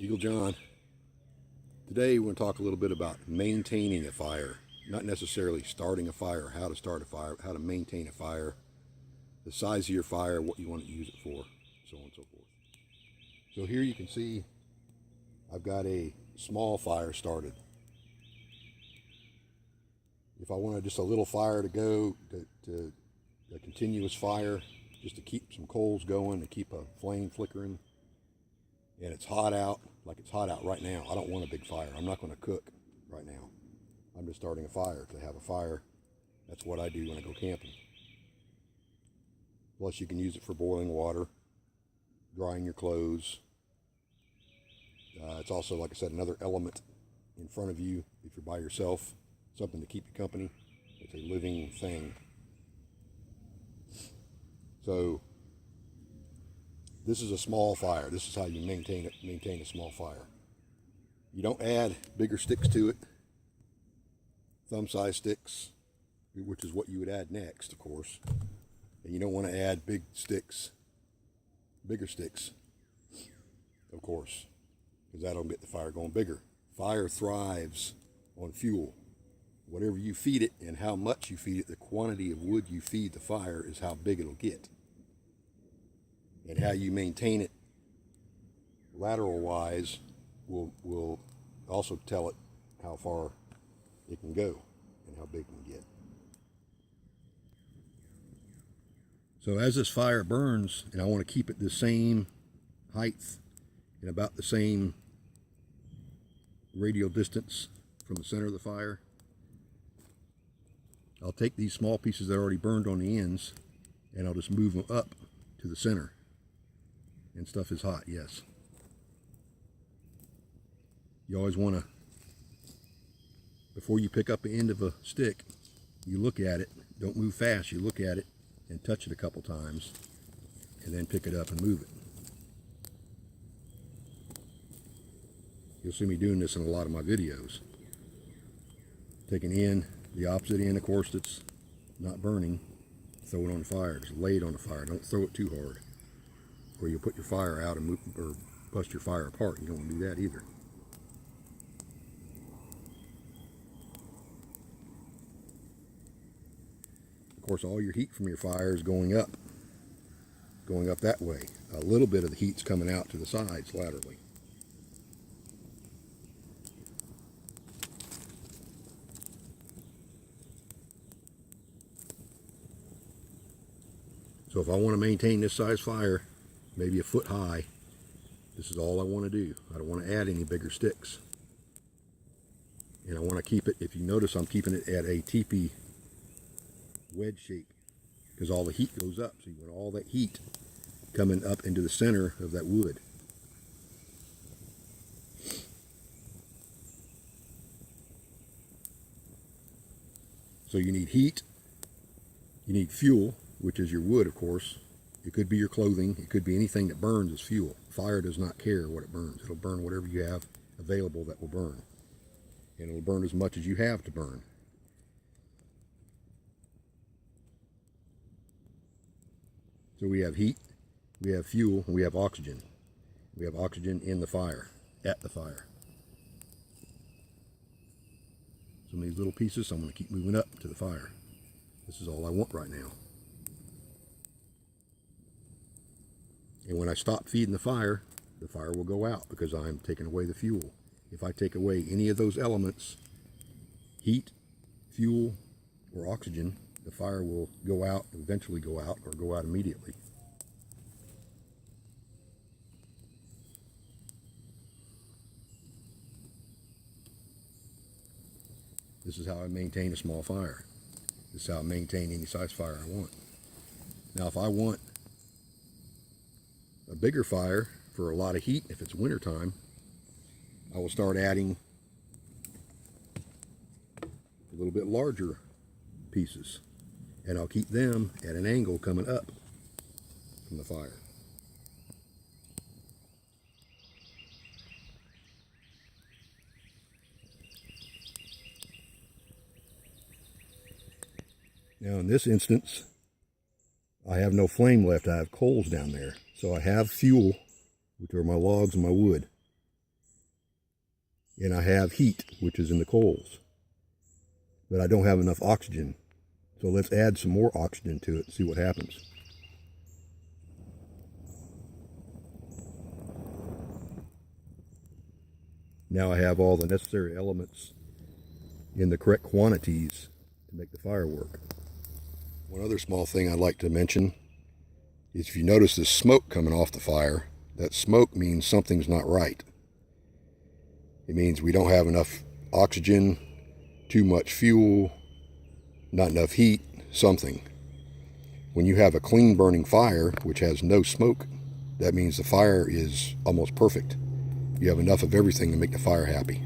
Eagle Jon. Today we're going to talk a little bit about maintaining a fire. Not necessarily starting a fire, how to start a fire, how to maintain a fire, the size of your fire, what you want to use it for, so on and so forth. So here you can see I've got a small fire started. If I wanted just a little fire to go, to a continuous fire, just to keep some coals going, to keep a flame flickering, and it's hot out, like it's hot out right now. I don't want a big fire. I'm not going to cook right now. I'm just starting a fire to have a fire. That's what I do when I go camping. Plus you can use it for boiling water, drying your clothes. It's also, like I said, another element in front of you if you're by yourself, something to keep you company. It's a living thing. So this is a small fire. This is how you maintain a small fire. You don't add bigger sticks to it. Thumb-sized sticks, which is what you would add next, of course. And you don't want to add bigger sticks, of course, because that'll get the fire going bigger. Fire thrives on fuel. Whatever you feed it and how much you feed it, the quantity of wood you feed the fire is how big it'll get. And how you maintain it lateral-wise will also tell it how far it can go and how big it can get. So as this fire burns, and I want to keep it the same height and about the same radial distance from the center of the fire, I'll take these small pieces that are already burned on the ends and I'll just move them up to the center. And stuff is hot, yes. You always want to, before you pick up the end of a stick, you look at it. Don't move fast. You look at it and touch it a couple times and then pick it up and move it. You'll see me doing this in a lot of my videos. Taking in the opposite end, of course, that's not burning, throw it on the fire. Just lay it on the fire. Don't throw it too hard, or you'll put your fire out and move, or bust your fire apart. You don't want to do that either. Of course, all your heat from your fire is going up that way. A little bit of the heat's coming out to the sides laterally. So if I want to maintain this size fire, maybe a foot high, this is all I want to do. I don't want to add any bigger sticks. And I want to keep it, if you notice, I'm keeping it at a teepee wedge shape because all the heat goes up. So you want all that heat coming up into the center of that wood. So you need heat, you need fuel, which is your wood, of course. It could be your clothing. It could be anything that burns as fuel. Fire does not care what it burns. It'll burn whatever you have available that will burn. And it'll burn as much as you have to burn. So we have heat, we have fuel, and we have oxygen. We have oxygen in the fire, at the fire. Some of these little pieces, I'm going to keep moving up to the fire. This is all I want right now. And when I stop feeding the fire will go out because I'm taking away the fuel. If I take away any of those elements, heat, fuel, or oxygen, the fire will go out, eventually go out, or go out immediately. This is how I maintain a small fire. This is how I maintain any size fire I want. Now if I want a bigger fire for a lot of heat, if it's winter time, I will start adding a little bit larger pieces, and I'll keep them at an angle coming up from the fire. Now in this instance, I have no flame left. I have coals down there. So I have fuel, which are my logs and my wood. and I have heat, which is in the coals, but I don't have enough oxygen. So let's add some more oxygen to it and see what happens. Now I have all the necessary elements in the correct quantities to make the fire work. One other small thing I'd like to mention is if you notice this smoke coming off the fire, that smoke means something's not right. It means we don't have enough oxygen, too much fuel, not enough heat, something. When you have a clean burning fire, which has no smoke, that means the fire is almost perfect. You have enough of everything to make the fire happy.